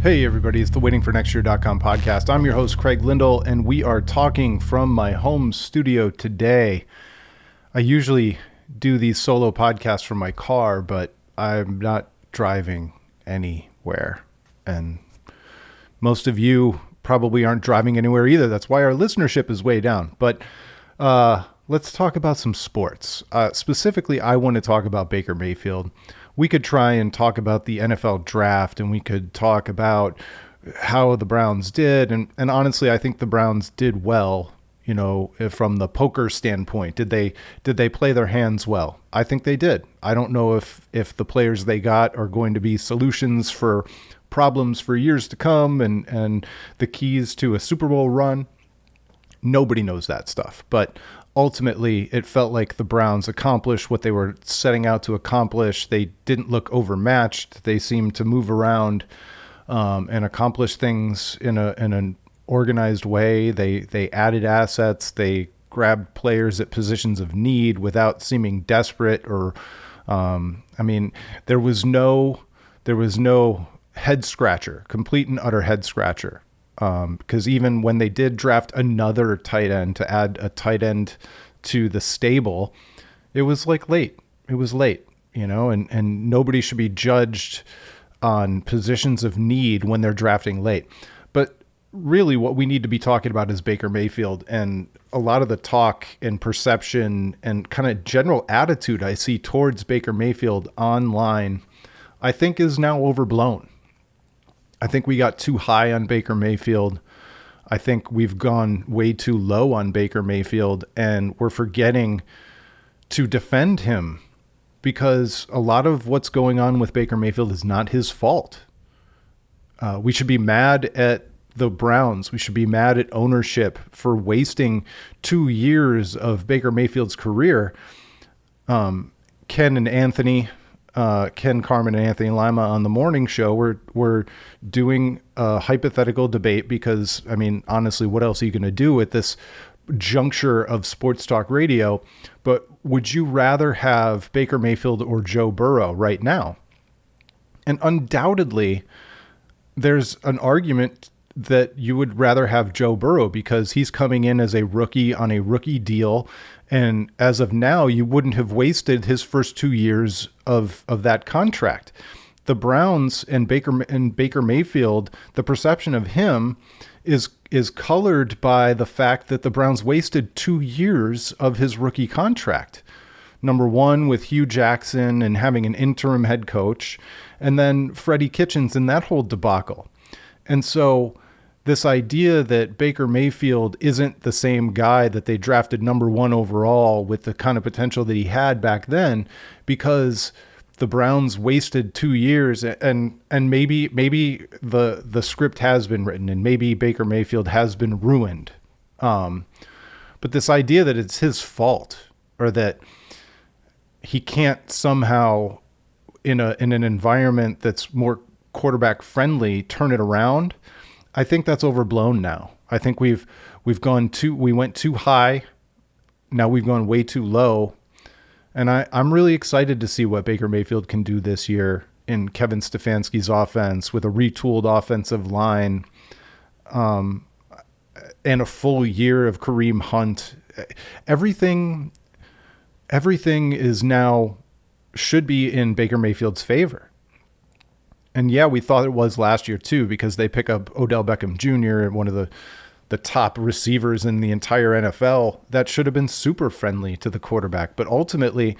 Hey everybody, it's the waitingfornextyear.com podcast. I'm your host, Craig Lindell, and we are talking from my home studio today. I usually do these solo podcasts from my car, but I'm not driving anywhere. And most of you probably aren't driving anywhere either. That's why our listenership is way down. But let's talk about some sports. Specifically, I want to talk about Baker Mayfield. We could try and talk about the NFL draft, and we could talk about how the Browns did. And honestly, I think the Browns did well, you know, from the poker standpoint. Did they play their hands well? I think they did. I don't know if the players they got are going to be solutions for problems for years to come and the keys to a Super Bowl run. Nobody knows that stuff. But ultimately, it felt like the Browns accomplished what they were setting out to accomplish. They didn't look overmatched. They seemed to move around and accomplish things in an organized way. They added assets. They grabbed players at positions of need without seeming desperate or, there was no head scratcher, complete and utter head scratcher. Because even when they did draft another tight end to add a tight end to the stable, it was like late. It was late, you know, and nobody should be judged on positions of need when they're drafting late. But really what we need to be talking about is Baker Mayfield, and a lot of the talk and perception and kind of general attitude I see towards Baker Mayfield online, I think is now overblown. I think we got too high on Baker Mayfield. I think we've gone way too low on Baker Mayfield, and we're forgetting to defend him because a lot of what's going on with Baker Mayfield is not his fault. We should be mad at the Browns. We should be mad at ownership for wasting 2 years of Baker Mayfield's career. Ken Carmen and Anthony Lima on the morning show were doing a hypothetical debate because, I mean, honestly, what else are you going to do at this juncture of sports talk radio? But would you rather have Baker Mayfield or Joe Burrow right now? And undoubtedly, there's an argument that you would rather have Joe Burrow because he's coming in as a rookie on a rookie deal. And as of now, you wouldn't have wasted his first 2 years of that contract. The Browns and Baker Mayfield, the perception of him is colored by the fact that the Browns wasted 2 years of his rookie contract. Number one, with Hugh Jackson and having an interim head coach, and then Freddie Kitchens and that whole debacle. And so this idea that Baker Mayfield isn't the same guy that they drafted number one overall with the kind of potential that he had back then, because the Browns wasted 2 years and maybe the script has been written and maybe Baker Mayfield has been ruined. But this idea that it's his fault or that he can't somehow in an environment that's more quarterback friendly turn it around, I think that's overblown now. I think we went too high. Now we've gone way too low. And I'm really excited to see what Baker Mayfield can do this year in Kevin Stefanski's offense with a retooled offensive line, and a full year of Kareem Hunt. Everything is now should be in Baker Mayfield's favor. And yeah, we thought it was last year too, because they pick up Odell Beckham Jr., one of the top receivers in the entire NFL. That should have been super friendly to the quarterback. But ultimately,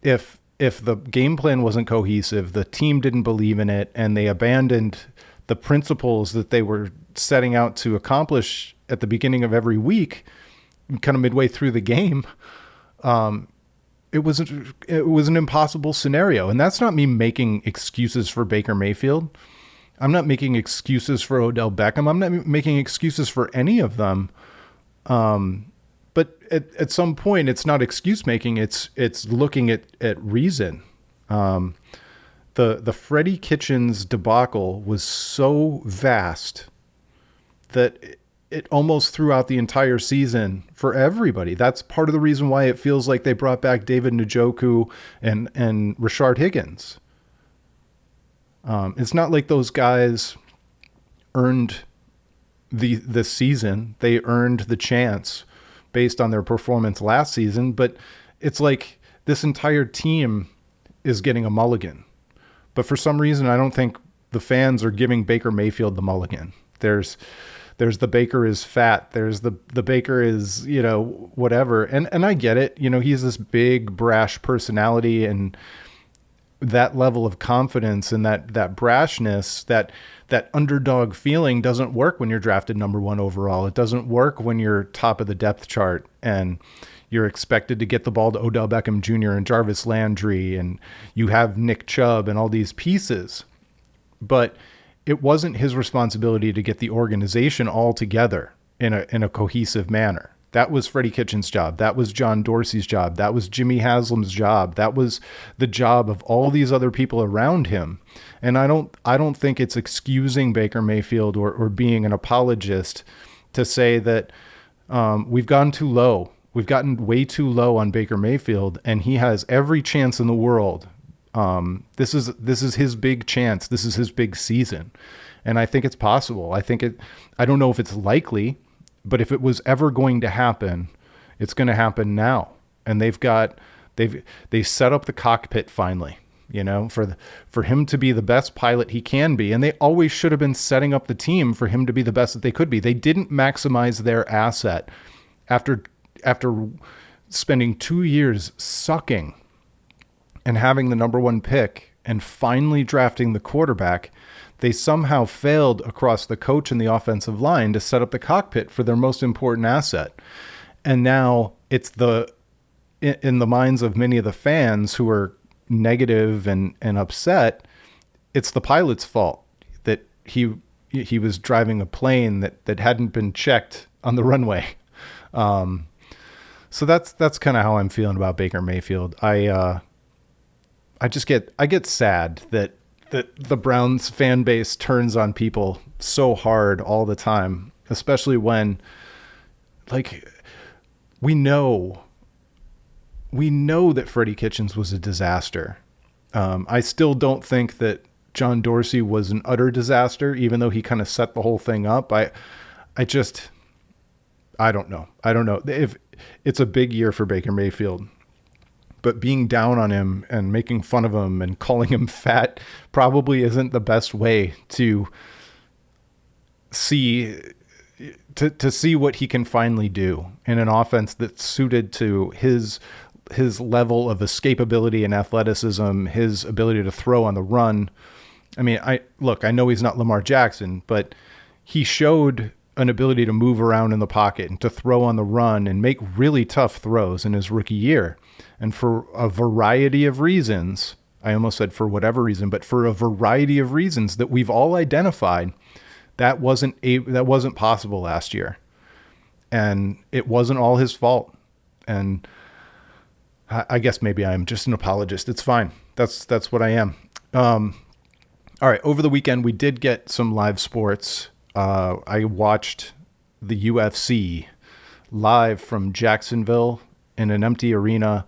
if the game plan wasn't cohesive, the team didn't believe in it, and they abandoned the principles that they were setting out to accomplish at the beginning of every week, kind of midway through the game, it was an impossible scenario. And that's not me making excuses for Baker Mayfield. I'm not making excuses for Odell Beckham. I'm not making excuses for any of them. But at some point, it's not excuse making. It's looking at reason. The Freddie Kitchens debacle was so vast that it almost throughout the entire season for everybody. That's part of the reason why it feels like they brought back David Njoku and Rashard Higgins. It's not like those guys earned the season. They earned the chance based on their performance last season, but it's like this entire team is getting a mulligan. But for some reason, I don't think the fans are giving Baker Mayfield the mulligan. There's the Baker is fat. There's the Baker is, whatever. And I get it. He's this big, brash personality, and that level of confidence and that brashness, that underdog feeling doesn't work when you're drafted number 1 overall. It doesn't work when you're top of the depth chart and you're expected to get the ball to Odell Beckham Jr. and Jarvis Landry, and you have Nick Chubb and all these pieces. But it wasn't his responsibility to get the organization all together in a cohesive manner. That was Freddie Kitchens' job. That was John Dorsey's job. That was Jimmy Haslam's job. That was the job of all these other people around him. And I don't think it's excusing Baker Mayfield or being an apologist to say that we've gone too low. We've gotten way too low on Baker Mayfield, and he has every chance in the world. This is his big chance. This is his big season. And I think it's possible. I don't know if it's likely, but if it was ever going to happen, it's going to happen now. And they set up the cockpit finally, for him to be the best pilot he can be. And they always should have been setting up the team for him to be the best that they could be. They didn't maximize their asset after spending 2 years sucking and having the number 1 pick and finally drafting the quarterback. They somehow failed across the coach and the offensive line to set up the cockpit for their most important asset. And now it's in the minds of many of the fans who are negative and upset, it's the pilot's fault that he was driving a plane that hadn't been checked on the runway. So that's kind of how I'm feeling about Baker Mayfield. I get sad that the Browns fan base turns on people so hard all the time, especially when, like, we know that Freddie Kitchens was a disaster. I still don't think that John Dorsey was an utter disaster, even though he kind of set the whole thing up. I don't know. If it's a big year for Baker Mayfield, but being down on him and making fun of him and calling him fat probably isn't the best way to see what he can finally do in an offense that's suited to his level of escapability and athleticism, his ability to throw on the run. I mean, I know he's not Lamar Jackson, but he showed an ability to move around in the pocket and to throw on the run and make really tough throws in his rookie year. And for a variety of reasons, I almost said for whatever reason, but for a variety of reasons that we've all identified, that wasn't possible last year. And it wasn't all his fault. And I guess maybe I'm just an apologist. It's fine. That's what I am. All right. Over the weekend, we did get some live sports. I watched the UFC live from Jacksonville in an empty arena.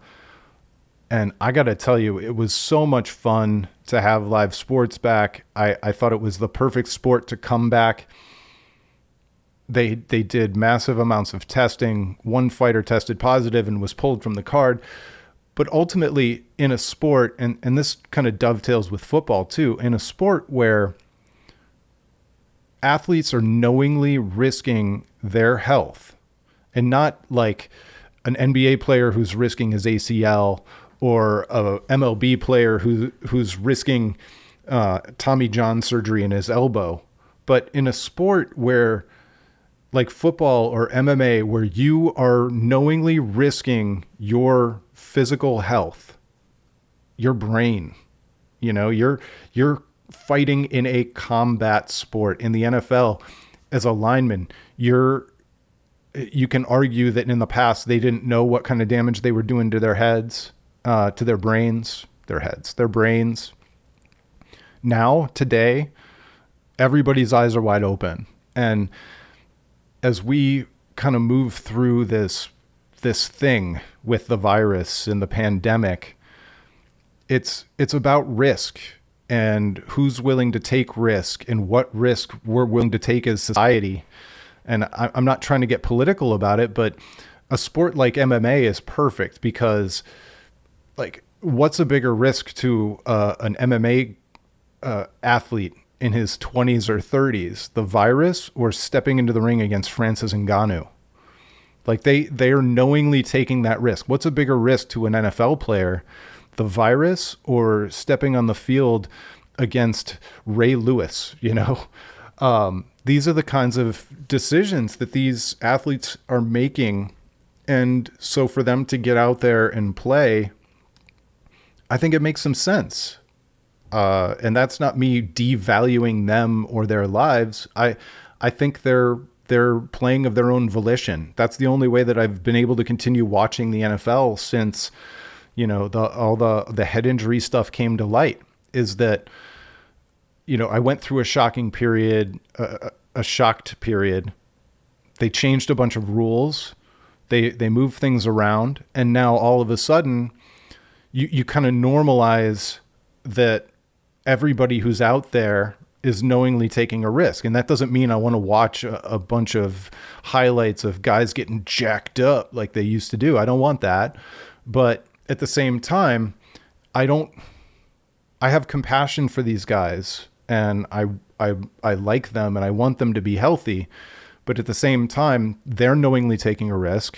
And I got to tell you, it was so much fun to have live sports back. I thought it was the perfect sport to come back. They did massive amounts of testing. One fighter tested positive and was pulled from the card. But ultimately, in a sport, and this kind of dovetails with football too, in a sport where athletes are knowingly risking their health, and not like an NBA player who's risking his ACL or a MLB player who's risking Tommy John surgery in his elbow, but in a sport where, like football or MMA, where you are knowingly risking your physical health, your brain, you're fighting in a combat sport. In the NFL, as a lineman, you can argue that in the past they didn't know what kind of damage they were doing to their heads, to their brains, their brains. Now, today, everybody's eyes are wide open. And as we kind of move through this thing with the virus and the pandemic, it's about risk and who's willing to take risk and what risk we're willing to take as society. And I'm not trying to get political about it, but a sport like MMA is perfect because, like, what's a bigger risk to an MMA athlete in his 20s or 30s, the virus or stepping into the ring against Francis Ngannou? Like, they are knowingly taking that risk. What's a bigger risk to an NFL player, the virus or stepping on the field against Ray Lewis? You know, these are the kinds of decisions that these athletes are making. And so for them to get out there and play, I think it makes some sense. And that's not me devaluing them or their lives. I think they're playing of their own volition. That's the only way that I've been able to continue watching the NFL since, you know, all the head injury stuff came to light, is that, you know, I went through a shocking period, a shocked period. They changed a bunch of rules. They moved things around. And now all of a sudden you kind of normalize that everybody who's out there is knowingly taking a risk. And that doesn't mean I want to watch a bunch of highlights of guys getting jacked up like they used to do. I don't want that. But at the same time, I have compassion for these guys, and I like them and I want them to be healthy. But at the same time, they're knowingly taking a risk.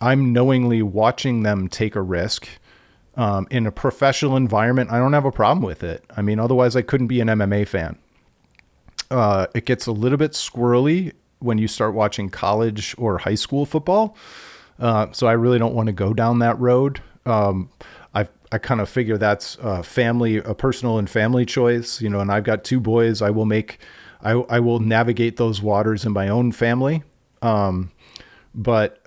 I'm knowingly watching them take a risk. In a professional environment, I don't have a problem with it. I mean, otherwise I couldn't be an MMA fan. It gets a little bit squirrely when you start watching college or high school football. So I really don't want to go down that road. I kind of figure that's a personal and family choice, you know, and I've got two boys. I will navigate those waters in my own family. But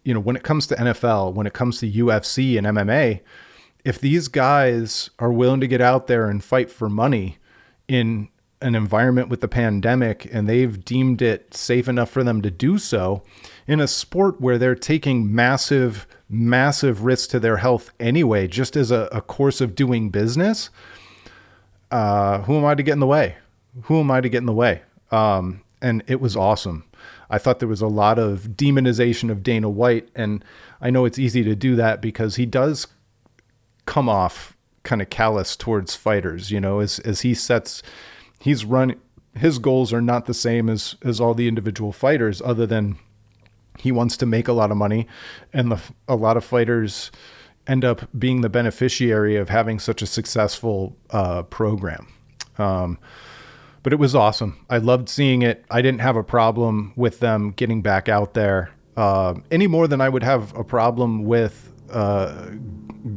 you know, when it comes to NFL, when it comes to UFC and MMA, if these guys are willing to get out there and fight for money in an environment with the pandemic, and they've deemed it safe enough for them to do so in a sport where they're taking massive risks to their health anyway, just as a course of doing business, who am I to get in the way? And it was awesome. I thought there was a lot of demonization of Dana White, and I know it's easy to do that because he does come off kind of callous towards fighters, you know, as his goals are not the same as all the individual fighters, other than he wants to make a lot of money, and a lot of fighters end up being the beneficiary of having such a successful program. But it was awesome. I loved seeing it. I didn't have a problem with them getting back out there any more than I would have a problem with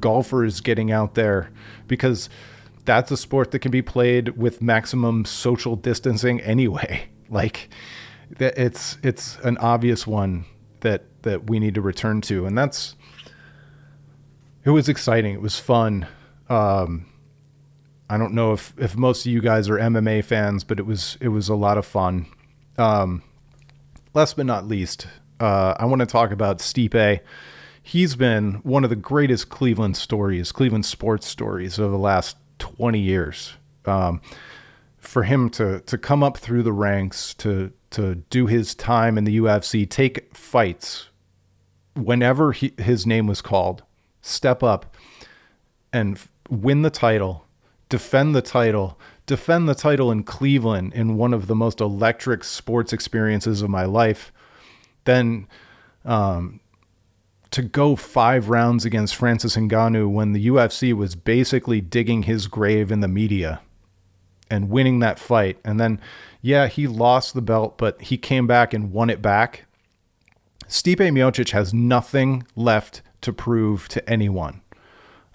golfers getting out there, because that's a sport that can be played with maximum social distancing anyway. Like, it's an obvious one that we need to return to. And it was exciting. It was fun. I don't know if most of you guys are MMA fans, but it was a lot of fun. Last but not least, I want to talk about Stipe. He's been one of the greatest Cleveland sports stories of the last 20 years. For him to come up through the ranks, to do his time in the UFC, take fights whenever his name was called, step up and win the title, defend the title in Cleveland in one of the most electric sports experiences of my life. Then to go 5 rounds against Francis Ngannou when the UFC was basically digging his grave in the media, and winning that fight. And then, yeah, he lost the belt, but he came back and won it back. Stipe Miocic has nothing left to prove to anyone.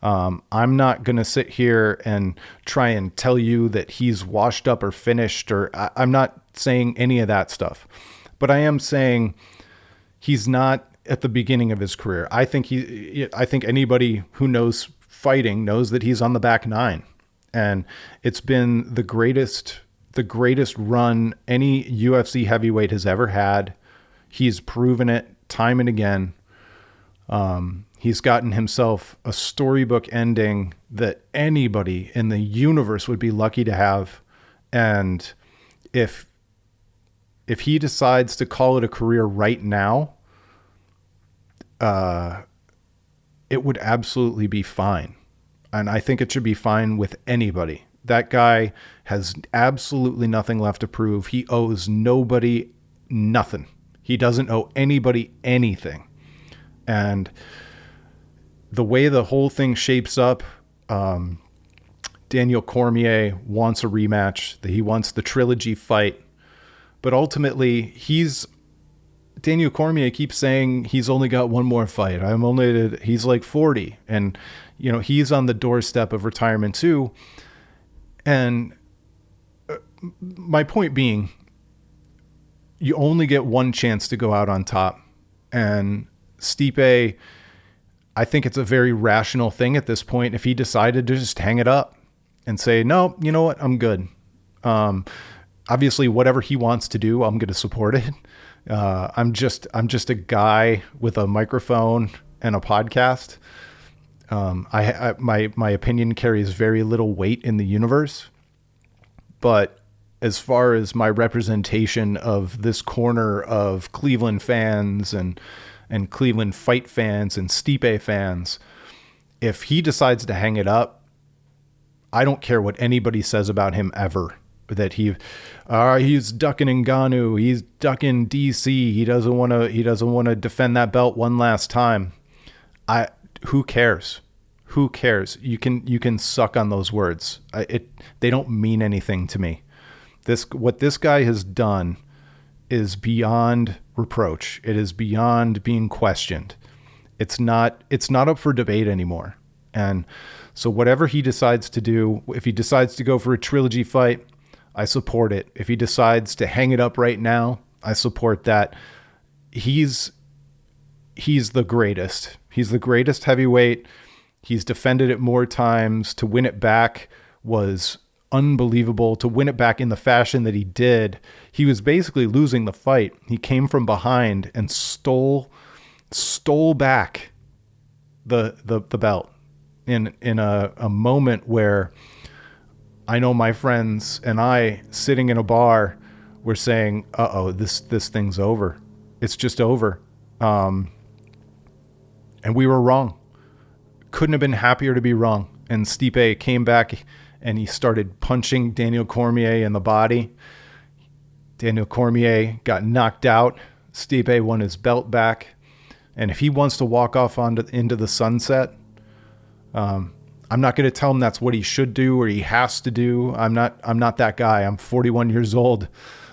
I'm not going to sit here and try and tell you that he's washed up or finished, or I'm not saying any of that stuff, but I am saying he's not at the beginning of his career. I think anybody who knows fighting knows that he's on the back 9, and it's been the greatest the greatest run any UFC heavyweight has ever had. He's proven it time and again. He's gotten himself a storybook ending that anybody in the universe would be lucky to have. And if he decides to call it a career right now, it would absolutely be fine. And I think it should be fine with anybody. That guy has absolutely nothing left to prove. He owes nobody nothing. He doesn't owe anybody anything. And the way the whole thing shapes up, Daniel Cormier wants a rematch. He wants the trilogy fight. But ultimately, Daniel Cormier keeps saying he's only got one more fight. He's like 40. And, he's on the doorstep of retirement too. And my point being, you only get one chance to go out on top. And Stipe, I think it's a very rational thing at this point. If he decided to just hang it up and say, no, you know what, I'm good. Obviously, whatever he wants to do, I'm going to support it. I'm just a guy with a microphone and a podcast. My opinion carries very little weight in the universe, but as far as my representation of this corner of Cleveland fans and Cleveland fight fans and Stipe fans, if he decides to hang it up, I don't care what anybody says about him ever. That he's ducking Ngannou, he's ducking DC. He doesn't want to defend that belt one last time. Who cares? Who cares? You can suck on those words. They don't mean anything to me. What this guy has done is beyond reproach. It is beyond being questioned. It's not up for debate anymore. And so whatever he decides to do, if he decides to go for a trilogy fight, I support it. If he decides to hang it up right now, I support that. He's the greatest. He's the greatest heavyweight. He's defended it more times. To win it back was unbelievable. To win it back in the fashion that he did, he was basically losing the fight. He came from behind and stole back the belt in a moment where I know my friends and I, sitting in a bar, were saying, "Uh-oh, this thing's over. It's just over." And we were wrong. Couldn't have been happier to be wrong. And Stipe came back and he started punching Daniel Cormier in the body. Daniel Cormier got knocked out. Stipe won his belt back. And if he wants to walk off into the sunset, I'm not going to tell him that's what he should do or he has to do. I'm not that guy. I'm 41 years old.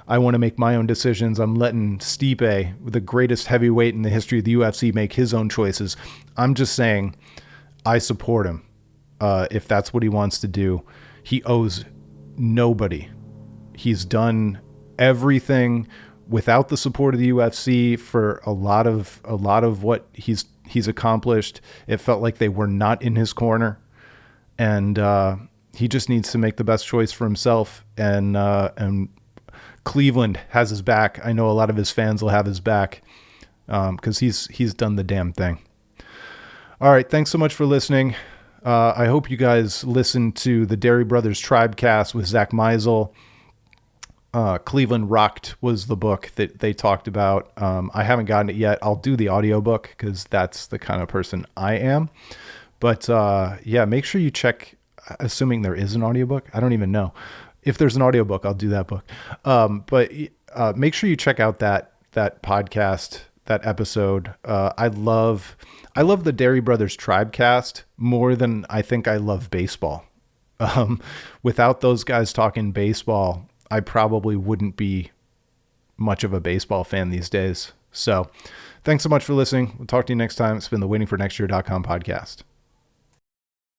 I want to make my own decisions. I'm letting Stipe, the greatest heavyweight in the history of the UFC, make his own choices. I'm just saying I support him. If that's what he wants to do. He owes nobody. He's done everything without the support of the UFC for a lot of what he's accomplished. It felt like they were not in his corner. And he just needs to make the best choice for himself. And Cleveland has his back. I know a lot of his fans will have his back because he's done the damn thing. All right. Thanks so much for listening. I hope you guys listened to the Dairy Brothers Tribecast with Zach Meisel. Cleveland Rocked was the book that they talked about. I haven't gotten it yet. I'll do the audiobook because that's the kind of person I am. But yeah, make sure you check, assuming there is an audiobook. I don't even know. If there's an audiobook, I'll do that book. But make sure you check out that podcast, that episode. I love the Dairy Brothers Tribecast more than I think I love baseball. Without those guys talking baseball, I probably wouldn't be much of a baseball fan these days. So thanks so much for listening. We'll talk to you next time. It's been the waitingfornextyear.com podcast.